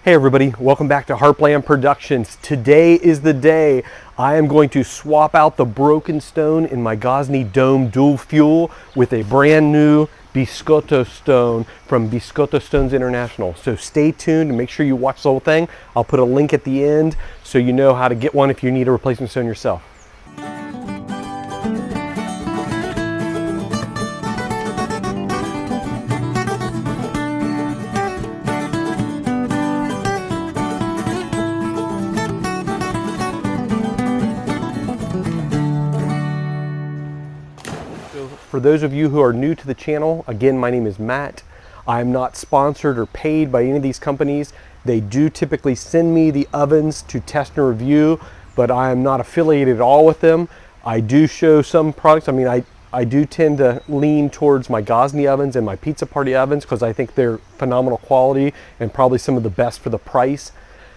Hey everybody, welcome back to Heartland Productions. Today is the day I am going to swap out the broken stone in my Gozney Dome dual fuel with a brand new Biscotto stone from Biscotto Stones International. So stay tuned and make sure you watch the whole thing. I'll put a link at the end so you know how to get one if you need a replacement stone yourself. For those of you who are new to the channel, again, my name is Matt. I'm not sponsored or paid by any of these companies. They do typically send me the ovens to test and review, but I am not affiliated at all with them. I do show some products. I mean, I do tend to lean towards my Gozney ovens and my Pizza Party ovens because I think they're phenomenal quality and probably some of the best for the price.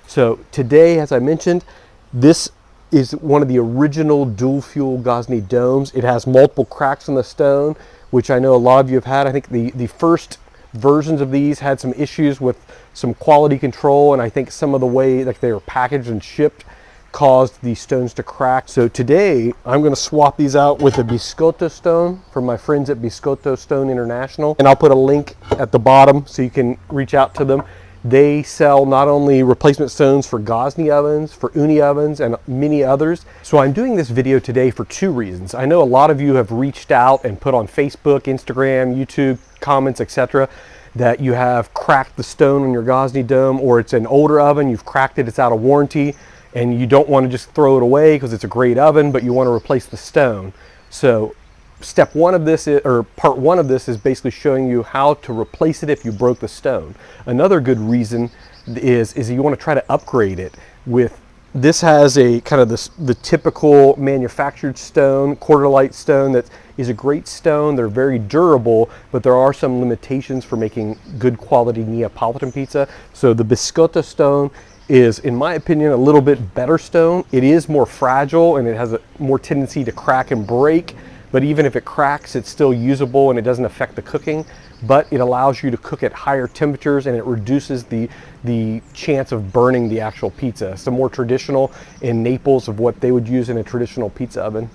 So today, as I mentioned, this is one of the original dual fuel Gozney Domes. It has multiple cracks in the stone, which I know a lot of you have had. I think the first versions of these had some issues with some quality control, and I think some of the way that they were packaged and shipped caused these stones to crack. So today I'm going to swap these out with a Biscotto stone from my friends at Biscotto Stone International, and I'll put a link at the bottom so you can reach out to them. They sell not only replacement stones for Gozney ovens, for Uni ovens, and many others. So I'm doing this video today for two reasons. I know a lot of you have reached out and put on Facebook, Instagram, YouTube, comments, etc. that you have cracked the stone on your Gozney Dome, or it's an older oven, you've cracked it, it's out of warranty, and you don't want to just throw it away because it's a great oven, but you want to replace the stone. So step one of this, or part one of this, is basically showing you how to replace it if you broke the stone. Another good reason is you want to try to upgrade it with, this has a kind of the typical manufactured stone, quarter light stone that is a great stone. They're very durable, but there are some limitations for making good quality Neapolitan pizza. So the Biscotto stone is, in my opinion, a little bit better stone. It is more fragile and it has a more tendency to crack and break. But even if it cracks, it's still usable and it doesn't affect the cooking, but it allows you to cook at higher temperatures and it reduces the chance of burning the actual pizza. Some more traditional in Naples of what they would use in a traditional pizza oven.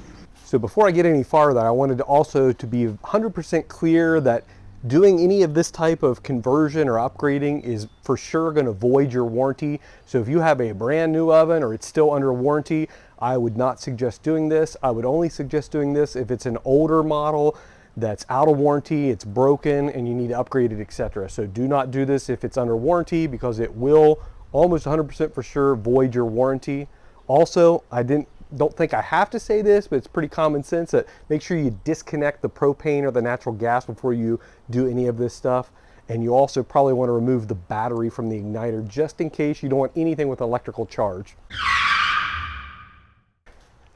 So before I get any farther, I wanted to also to be 100% clear that doing any of this type of conversion or upgrading is for sure going to void your warranty. So if you have a brand new oven or it's still under warranty, I would not suggest doing this. I would only suggest doing this if it's an older model that's out of warranty, it's broken, and you need to upgrade it, etc. So do not do this if it's under warranty, because it will almost 100% for sure void your warranty. Also, I don't think I have to say this, but it's pretty common sense that make sure you disconnect the propane or the natural gas before you do any of this stuff. And you also probably want to remove the battery from the igniter just in case you don't want anything with electrical charge.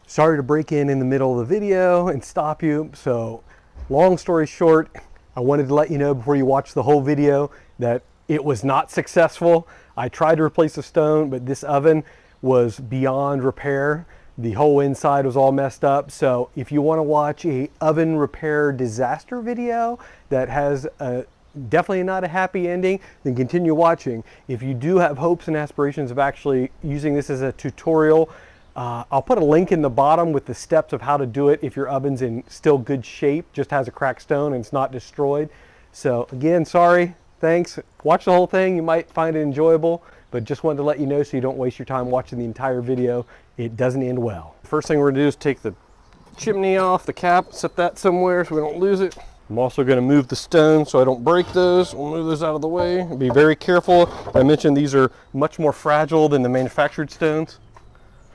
Sorry to break in the middle of the video and stop you. So long story short, I wanted to let you know before you watch the whole video that it was not successful. I tried to replace the stone, but this oven was beyond repair. The whole inside was all messed up. So if you want to watch a oven repair disaster video that has definitely not a happy ending, then continue watching. If you do have hopes and aspirations of actually using this as a tutorial, I'll put a link in the bottom with the steps of how to do it if your oven's in still good shape, just has a cracked stone and it's not destroyed. So again, sorry, thanks. Watch the whole thing, you might find it enjoyable, but just wanted to let you know so you don't waste your time watching the entire video. It doesn't end well. First thing we're gonna do is take the chimney off, the cap, set that somewhere so we don't lose it. I'm also gonna move the stone so I don't break those. We'll move those out of the way. Be very careful. I mentioned these are much more fragile than the manufactured stones.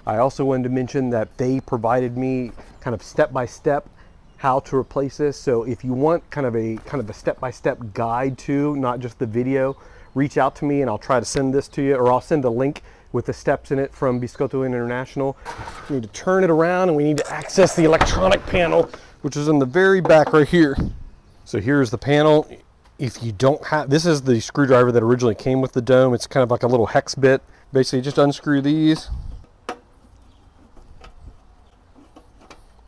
I also wanted to mention that they provided me kind of step-by-step how to replace this. So if you want kind of a step-by-step guide to, not just the video, reach out to me and I'll try to send this to you, or I'll send a link with the steps in it from Biscotto International. We need to turn it around and we need to access the electronic panel, which is in the very back right here. So here's the panel. If you don't have, this is the screwdriver that originally came with the dome. It's kind of like a little hex bit. Basically just unscrew these.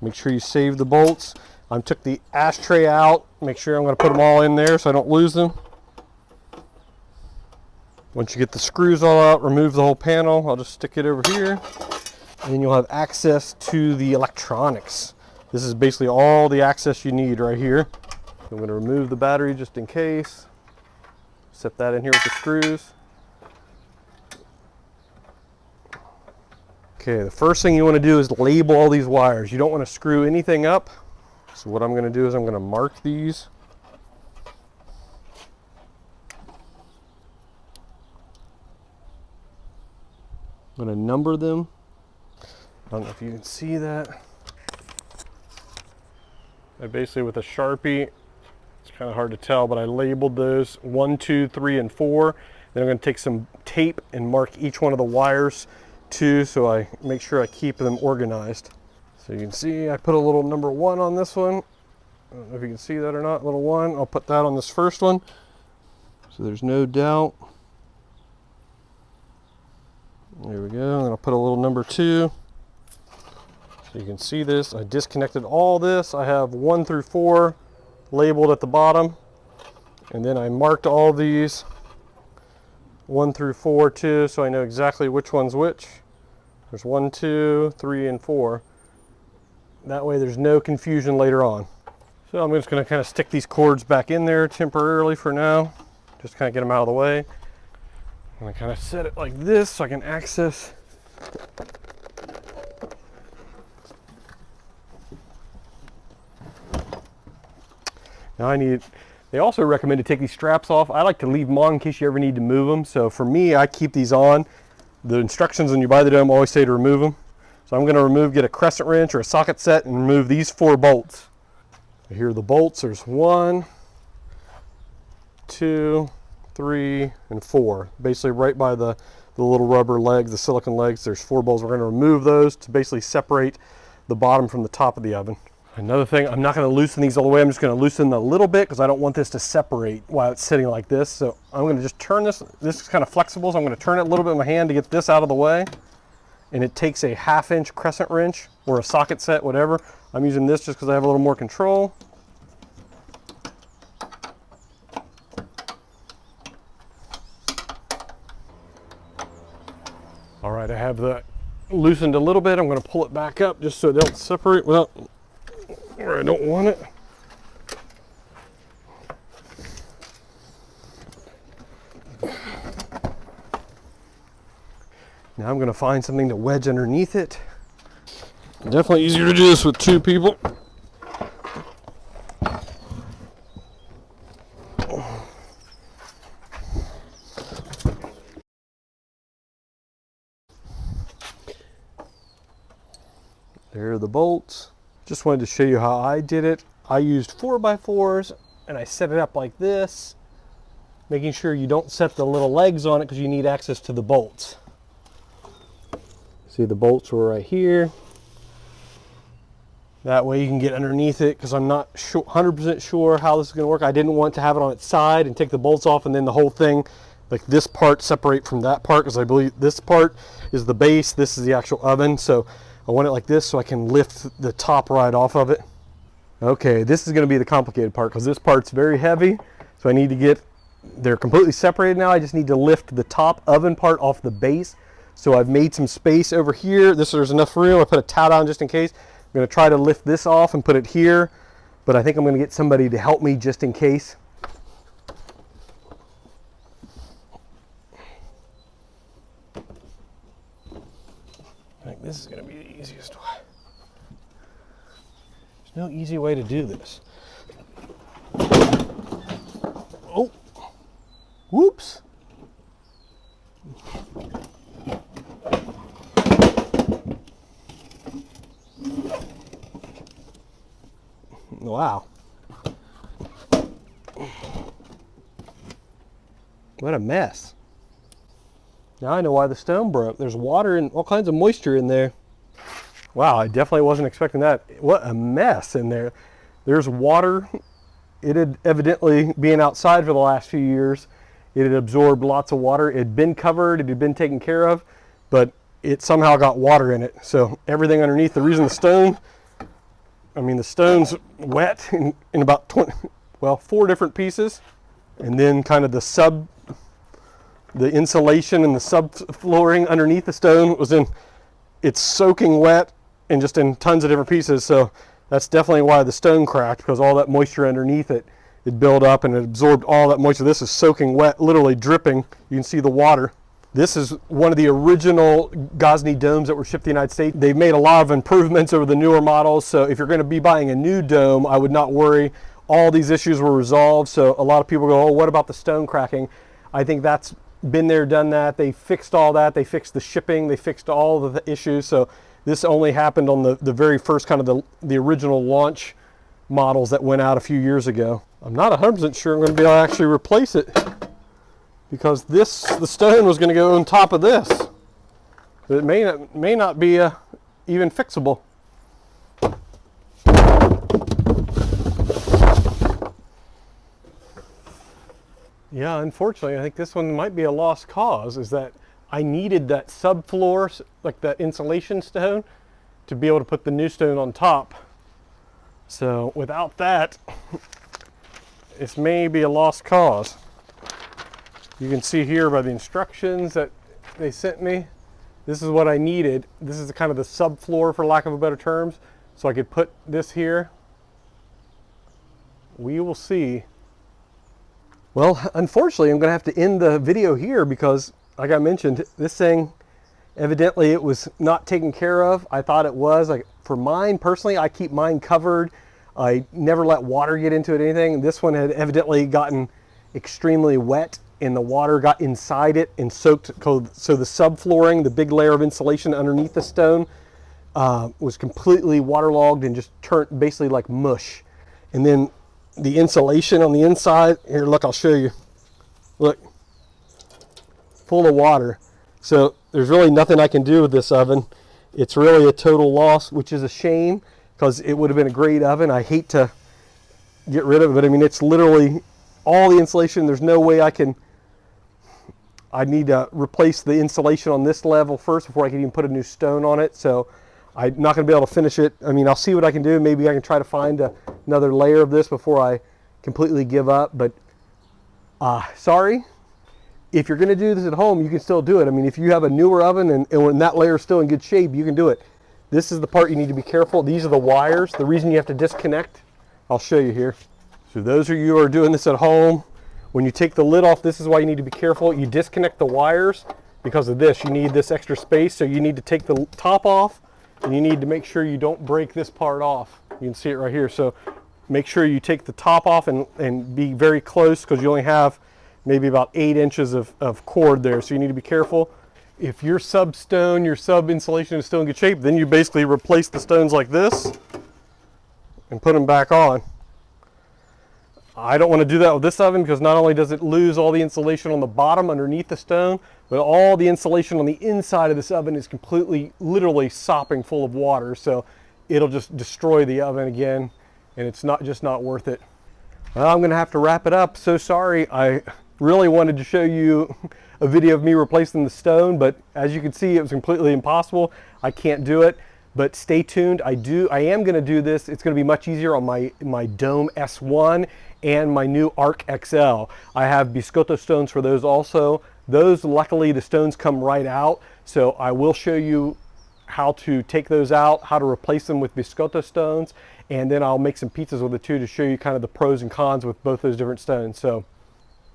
Make sure you save the bolts. I took the ashtray out. Make sure I'm going to put them all in there so I don't lose them. Once you get the screws all out, remove the whole panel. I'll just stick it over here, and then you'll have access to the electronics. This is basically all the access you need right here. I'm going to remove the battery just in case. Set that in here with the screws. Okay, the first thing you want to do is label all these wires. You don't want to screw anything up. So what I'm going to do is I'm going to mark these. I'm going to number them. I don't know if you can see that. I basically, with a Sharpie, it's kind of hard to tell, but I labeled those 1, 2, 3, and 4. Then I'm going to take some tape and mark each one of the wires too, so I make sure I keep them organized. So you can see I put a little number 1 on this one. I don't know if you can see that or not, little 1. I'll put that on this first one, so there's no doubt. There we go, and I'll put a little number 2. So you can see this. I disconnected all this. I have 1 through 4 labeled at the bottom, and then I marked all these 1 through 4 too, so I know exactly which one's which. There's 1, 2, 3, and 4. That way there's no confusion later on. So I'm just going to kind of stick these cords back in there temporarily for now, just kind of get them out of the way. And I kind of set it like this so I can access. Now they also recommend to take these straps off. I like to leave them on in case you ever need to move them. So for me, I keep these on. The instructions when you buy the dome always say to remove them. So I'm going to get a crescent wrench or a socket set and remove these 4 bolts. Here are the bolts. There's 1, 2, 3, and 4. Basically right by the little rubber legs, the silicone legs, there's 4 bolts. We're going to remove those to basically separate the bottom from the top of the oven. Another thing, I'm not going to loosen these all the way. I'm just going to loosen a little bit because I don't want this to separate while it's sitting like this. So I'm going to just turn this. This is kind of flexible, so I'm going to turn it a little bit with my hand to get this out of the way. And it takes a 1/2 inch crescent wrench or a socket set, whatever. I'm using this just because I have a little more control. All right, I have that loosened a little bit. I'm going to pull it back up just so it don't separate without where I don't want it. Now I'm going to find something to wedge underneath it. Definitely easier to do this with 2 people. There are the bolts. Just wanted to show you how I did it. I used 4x4s and I set it up like this, making sure you don't set the little legs on it because you need access to the bolts. See, the bolts were right here. That way you can get underneath it, because I'm not 100% sure how this is going to work. I didn't want to have it on its side and take the bolts off and then the whole thing, like this part, separate from that part, because I believe this part is the base, this is the actual oven. So I want it like this so I can lift the top right off of it. Okay, this is going to be the complicated part because this part's very heavy. So I need to get, they're completely separated now. I just need to lift the top oven part off the base. So I've made some space over here. There's enough room. I put a towel down just in case. I'm going to try to lift this off and put it here, but I think I'm going to get somebody to help me just in case. I think this is going to be the easiest way. There's no easy way to do this. Oh, whoops. Wow. What a mess. Now I know why the stone broke. There's water and all kinds of moisture in there. Wow, I definitely wasn't expecting that. What a mess in there. There's water. It had evidently, being outside for the last few years, it had absorbed lots of water. It had been covered, it had been taken care of, but it somehow got water in it. So everything underneath, the reason the stone's wet in about 4 different pieces, and then kind of the The insulation and the subflooring underneath the stone it's soaking wet and just in tons of different pieces. So that's definitely why the stone cracked, because all that moisture underneath it built up and it absorbed all that moisture. This is soaking wet, literally dripping. You can see the water. This is one of the original Gozney domes that were shipped to the United States. They've made a lot of improvements over the newer models. So if you're going to be buying a new dome, I would not worry. All these issues were resolved. So a lot of people go, oh, what about the stone cracking? I think that's been there, done that. They fixed all that. They fixed the shipping. They fixed all of the issues. So this only happened on the very first kind of the original launch models that went out a few years ago. I'm not 100% sure I'm going to be able to actually replace it, because the stone was going to go on top of this. But it may not be even fixable. Yeah, unfortunately, I think this one might be a lost cause, is that I needed that subfloor, like that insulation stone, to be able to put the new stone on top. So without that, this may be a lost cause. You can see here by the instructions that they sent me, this is what I needed. This is kind of the subfloor, for lack of a better terms, so I could put this here. We will see. Well, unfortunately, I'm going to have to end the video here because, like I mentioned, this thing, evidently it was not taken care of. I thought it was. Like, for mine, personally, I keep mine covered. I never let water get into it or anything. This one had evidently gotten extremely wet, and the water got inside it and soaked. So the subflooring, the big layer of insulation underneath the stone, was completely waterlogged and just turned basically like mush. And then the insulation on the inside, here, look, I'll show you. Look, full of water. So there's really nothing I can do with this oven. It's really a total loss, which is a shame, because it would have been a great oven. I hate to get rid of it, but I mean, it's literally all the insulation. There's no way I need to replace the insulation on this level first before I can even put a new stone on it. So I'm not going to be able to finish it. I mean, I'll see what I can do. Maybe I can try to find another layer of this before I completely give up. But sorry. If you're going to do this at home, you can still do it. I mean, if you have a newer oven and when that layer is still in good shape, you can do it. This is the part you need to be careful. These are the wires. The reason you have to disconnect, I'll show you here. So those of you who are doing this at home, when you take the lid off, this is why you need to be careful. You disconnect the wires because of this. You need this extra space, so you need to take the top off, and you need to make sure you don't break this part off. You can see it right here. So make sure you take the top off and be very close, because you only have maybe about 8 inches of cord there. So you need to be careful. If your sub stone, your sub insulation is still in good shape, then you basically replace the stones like this and put them back on. I don't want to do that with this oven, because not only does it lose all the insulation on the bottom underneath the stone, but all the insulation on the inside of this oven is completely, literally sopping full of water. So it'll just destroy the oven again, and it's just not worth it. Well, I'm going to have to wrap it up. So sorry. I really wanted to show you a video of me replacing the stone, but as you can see, it was completely impossible. I can't do it, but stay tuned. I am going to do this. It's going to be much easier on my Dome S1 and my new Arc XL. I have Biscotto stones for those also. Those, luckily, the stones come right out, so I will show you how to take those out, how to replace them with Biscotto stones, and then I'll make some pizzas with it too to show you kind of the pros and cons with both those different stones. So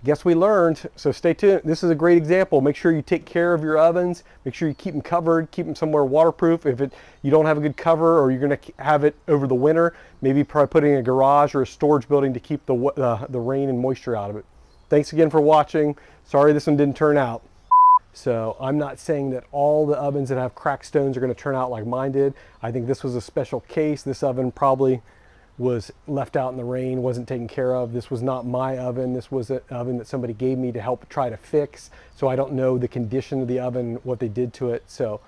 guess we learned, so stay tuned. This is a great example. Make sure you take care of your ovens. Make sure you keep them covered, keep them somewhere waterproof. If you don't have a good cover, or you're gonna have it over the winter, maybe try putting a garage or a storage building to keep the rain and moisture out of it. Thanks again for watching. Sorry this one didn't turn out. So I'm not saying that all the ovens that have cracked stones are gonna turn out like mine did. I think this was a special case. This oven probably was left out in the rain, wasn't taken care of. This was not my oven. This was an oven that somebody gave me to help try to fix. So I don't know the condition of the oven, what they did to it. So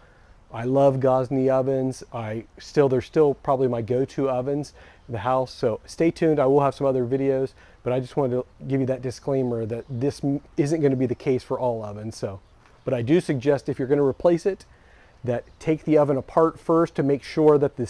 I love Gozney ovens. They're still probably my go-to ovens in the house. So stay tuned. I will have some other videos, but I just wanted to give you that disclaimer that this isn't going to be the case for all ovens. But I do suggest, if you're going to replace it, that take the oven apart first to make sure that the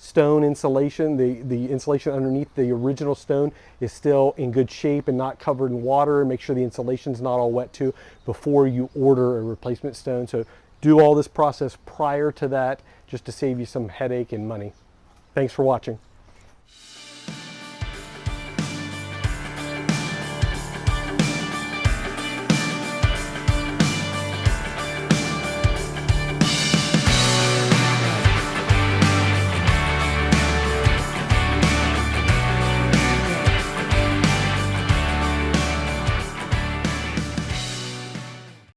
stone insulation, the insulation underneath the original stone is still in good shape and not covered in water. Make sure the insulation's not all wet too before you order a replacement stone. So do all this process prior to that, just to save you some headache and money. Thanks for watching.